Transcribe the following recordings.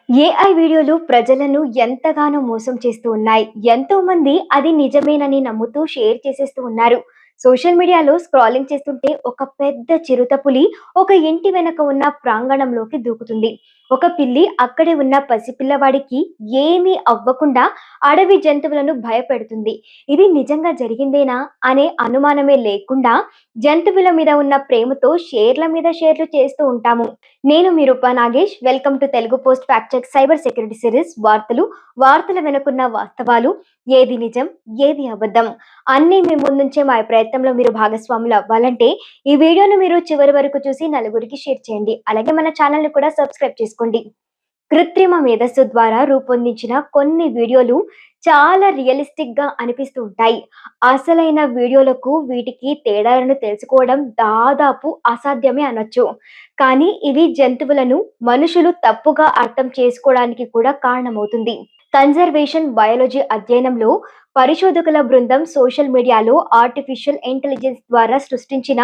AI వీడియోలు ప్రజలను ఎంతగానో మోసం చేస్తూ ఉన్నాయి. ఎంతో మంది అది నిజమేనని నమ్ముతూ షేర్ చేసేస్తూ ఉన్నారు. సోషల్ మీడియాలో స్క్రాలింగ్ చేస్తుంటే ఒక పెద్ద చిరుతపులి ఒక ఇంటి వెనక ఉన్న ప్రాంగణంలోకి దూకుతుంది. ఒక పిల్లి అక్కడే ఉన్న పసిపిల్లవాడికి ఏమీ అవ్వకుండా అడవి జంతువులను భయపెడుతుంది. ఇది నిజంగా జరిగిందేనా అనే అనుమానమే లేకుండా జంతువుల మీద ఉన్న ప్రేమతో షేర్ల మీద షేర్లు చేస్తూ ఉంటాము. నేను మీ Rupa Nagesh. Welcome to Telugu post fact check cyber security series. వార్తల వెనుకున్న వాస్తవాలు, ఏది నిజం, ఏది అబద్ధం అన్నీ మీ ముందుంచే మా ప్రయత్నంలో మీరు భాగస్వాములు అవ్వాలంటే ఈ వీడియోను మీరు చివరి వరకు చూసి నలుగురికి షేర్ చేయండి. అలాగే మన ఛానల్ని కూడా సబ్స్క్రైబ్ చేసుకోండి. కృత్రిమ మేధస్సు ద్వారా రూపొందించిన కొన్ని వీడియోలు చాలా రియలిస్టిక్ గా అనిపిస్తూ ఉంటాయి. అసలైన వీడియోలకు వీటికి తేడాలను తెలుసుకోవడం దాదాపు అసాధ్యమే అనొచ్చు. కానీ ఇవి జంతువులను మనుషులు తప్పుగా అర్థం చేసుకోవడానికి కూడా కారణమవుతుంది. కన్జర్వేషన్ బయాలజీ అధ్యయనంలో పరిశోధకుల బృందం సోషల్ మీడియాలో ఆర్టిఫిషియల్ ఇంటెలిజెన్స్ ద్వారా సృష్టించిన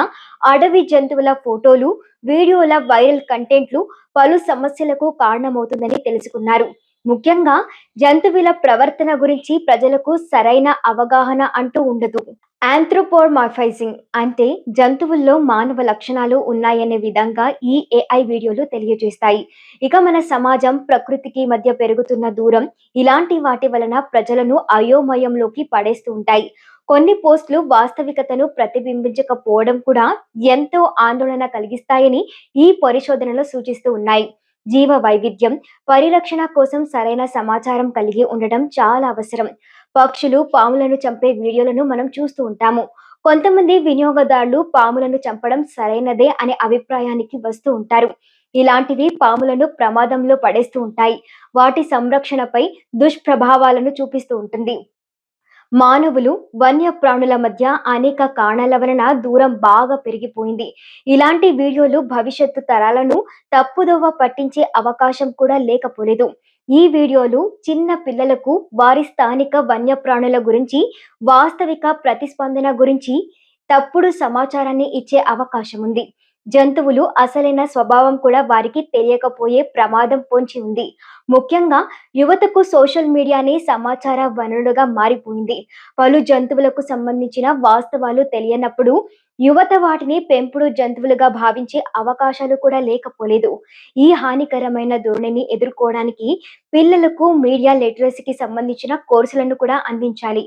అడవి జంతువుల ఫోటోలు, వీడియోల వైరల్ కంటెంట్లు పలు సమస్యలకు కారణమవుతుందని తెలుసుకున్నారు. ముఖ్యంగా జంతువుల ప్రవర్తన గురించి ప్రజలకు సరైన అవగాహన అంటూ ఉండదు. ఆంథ్రోపోమార్ఫైజింగ్ అంటే జంతువుల్లో మానవ లక్షణాలు ఉన్నాయనే విధంగా ఈ ఏఐ వీడియోలు తెలియజేస్తాయి. ఇక మన సమాజం, ప్రకృతికి మధ్య పెరుగుతున్న దూరం, ఇలాంటి వాటి వలన ప్రజలను అయోమయంలోకి పడేస్తూ ఉంటాయి. కొన్ని పోస్టులు వాస్తవికతను ప్రతిబింబించకపోవడం కూడా ఎంతో ఆందోళన కలిగిస్తాయని ఈ పరిశోధనలు సూచిస్తూ ఉన్నాయి. జీవ వైవిధ్యం పరిరక్షణ కోసం సరైన సమాచారం కలిగి ఉండటం చాలా అవసరం. పక్షులు, పాములను చంపే వీడియోలను మనం చూస్తూ ఉంటాము. కొంతమంది వినియోగదారులు పాములను చంపడం సరైనదే అనే అభిప్రాయానికి వస్తూ ఉంటారు. ఇలాంటివి పాములను ప్రమాదంలో పడేస్తూ ఉంటాయి. వాటి సంరక్షణపై దుష్ప్రభావాలను చూపిస్తూ ఉంటుంది. మానవులు, వన్యప్రాణుల మధ్య అనేక కారణాల వలన దూరం బాగా పెరిగిపోయింది. ఇలాంటి వీడియోలు భవిష్యత్తు తరాలను తప్పుదోవ పట్టించే అవకాశం కూడా లేకపోలేదు. ఈ వీడియోలు చిన్న పిల్లలకు వారి స్థానిక వన్యప్రాణుల గురించి, వాస్తవిక ప్రతిస్పందన గురించి తప్పుడు సమాచారాన్ని ఇచ్చే అవకాశం ఉంది. జంతువులు అసలైన స్వభావం కూడా వారికి తెలియకపోయే ప్రమాదం పొంచి ఉంది. ముఖ్యంగా యువతకు సోషల్ మీడియానే సమాచార వనరుగా మారిపోయింది. పలు జంతువులకు సంబంధించిన వాస్తవాలు తెలియనప్పుడు యువత వాటిని పెంపుడు జంతువులుగా భావించే అవకాశాలు కూడా లేకపోలేదు. ఈ హానికరమైన ధోరణిని ఎదుర్కోవడానికి పిల్లలకు మీడియా లిటరసీకి సంబంధించిన కోర్సులను కూడా అందించాలి.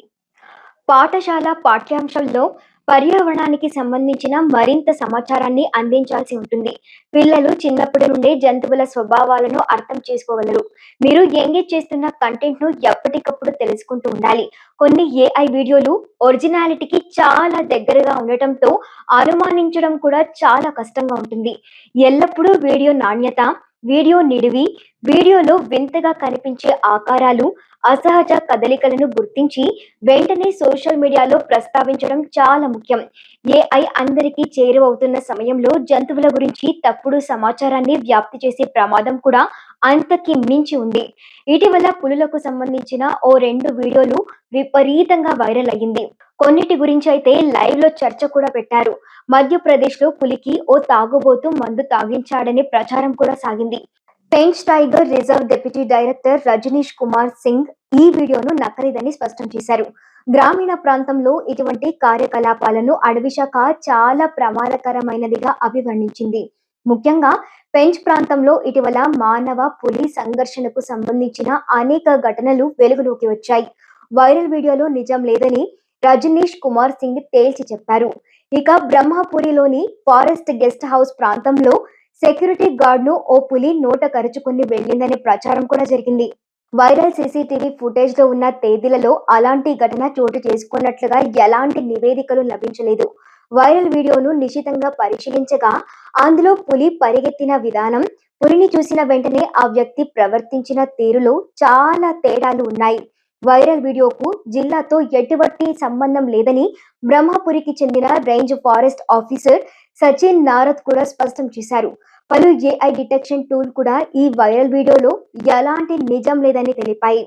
పాఠశాల పాఠ్యాంశాల్లో పర్యావరణానికి సంబంధించిన మరింత సమాచారాన్ని అందించాల్సి ఉంటుంది. పిల్లలు చిన్నప్పటి నుండే జంతువుల స్వభావాలను అర్థం చేసుకోగలరు. మీరు ఎంగేజ్ చేస్తున్న కంటెంట్ను ఎప్పటికప్పుడు తెలుసుకుంటూ ఉండాలి. కొన్ని ఏఐ వీడియోలు ఒరిజినాలిటీకి చాలా దగ్గరగా ఉండటంతో అనుమానించడం కూడా చాలా కష్టంగా ఉంటుంది. ఎల్లప్పుడూ వీడియో నాణ్యత, వీడియో నిడివి, వీడియోలో వింతగా కనిపించే ఆకారాలు, అసహజ కదలికలను గుర్తించి వెంటనే సోషల్ మీడియాలో ప్రస్తావించడం చాలా ముఖ్యం. ఏఐ అందరికీ చేరువవుతున్న సమయంలో జంతువుల గురించి తప్పుడు సమాచారాన్ని వ్యాప్తి చేసే ప్రమాదం కూడా అంతకి మించి ఉంది. ఇటీవల పులులకు సంబంధించిన ఓ 2 వీడియోలు విపరీతంగా వైరల్ అయ్యింది. కొన్నిటి గురించి అయితే లైవ్ లో చర్చ కూడా పెట్టారు. మధ్యప్రదేశ్ లో పులికి ఓ తాగుబోతు మందు తాగించాడనే ప్రచారం కూడా సాగింది. Pench tiger reserve deputy director Rajneesh Kumar Singh ఈ వీడియోను నకిలీదని స్పష్టం చేశారు. గ్రామీణ ప్రాంతంలో ఇటువంటి కార్యకలాపాలను అడవి శాఖ చాలా ప్రమాదకరమైనదిగా అభివర్ణించింది. ముఖ్యంగా పెంచ్ ప్రాంతంలో ఇటీవల మానవ పులి సంఘర్షణకు సంబంధించిన అనేక ఘటనలు వెలుగులోకి వచ్చాయి. వైరల్ వీడియోలో నిజం లేదని రజనీష్ కుమార్ సింగ్ తేల్చి చెప్పారు. ఇక బ్రహ్మపురిలోని ఫారెస్ట్ గెస్ట్ హౌస్ ప్రాంతంలో సెక్యూరిటీ గార్డ్ ను ఓ పులి నోట కరుచుకుని వెళ్ళిందనే ప్రచారం కూడా జరిగింది. వైరల్ సీసీటీవీ ఫుటేజ్ లో ఉన్న తేదీలలో అలాంటి ఘటన చోటు చేసుకున్నట్లుగా ఎలాంటి నివేదికలు లభించలేదు. వైరల్ వీడియోను నిశితంగా పరిశీలించగా అందులో పులి పరిగెత్తిన విధానం, పులిని చూసిన వెంటనే ఆ వ్యక్తి ప్రవర్తించిన తీరులో చాలా తేడాలు ఉన్నాయి. వైరల్ వీడియోకు జిల్లాతో ఎటువంటి సంబంధం లేదని బ్రహ్మపురికి చెందిన range forest officer Sachin Narad కూడా స్పష్టం చేశారు. పలు ఏఐ డిటెక్షన్ టూల్ కూడా ఈ వైరల్ వీడియోలో ఎలాంటి నిజం లేదని తెలిపాయి.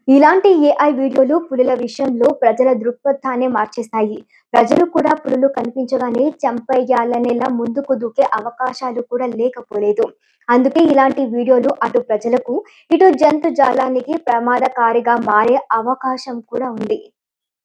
ఇలాంటి ఏఐ వీడియోలు పులుల విషయంలో ప్రజల దృక్పథాన్ని మార్చేస్తాయి. ప్రజలు కూడా పులులు కనిపించగానే చంపేయాలనేలా ముందుకు దూకే అవకాశాలు కూడా లేకపోలేదు. అందుకే ఇలాంటి వీడియోలు అటు ప్రజలకు, ఇటు జంతుజాలానికి ప్రమాదకారిగా మారే అవకాశం కూడా ఉంది.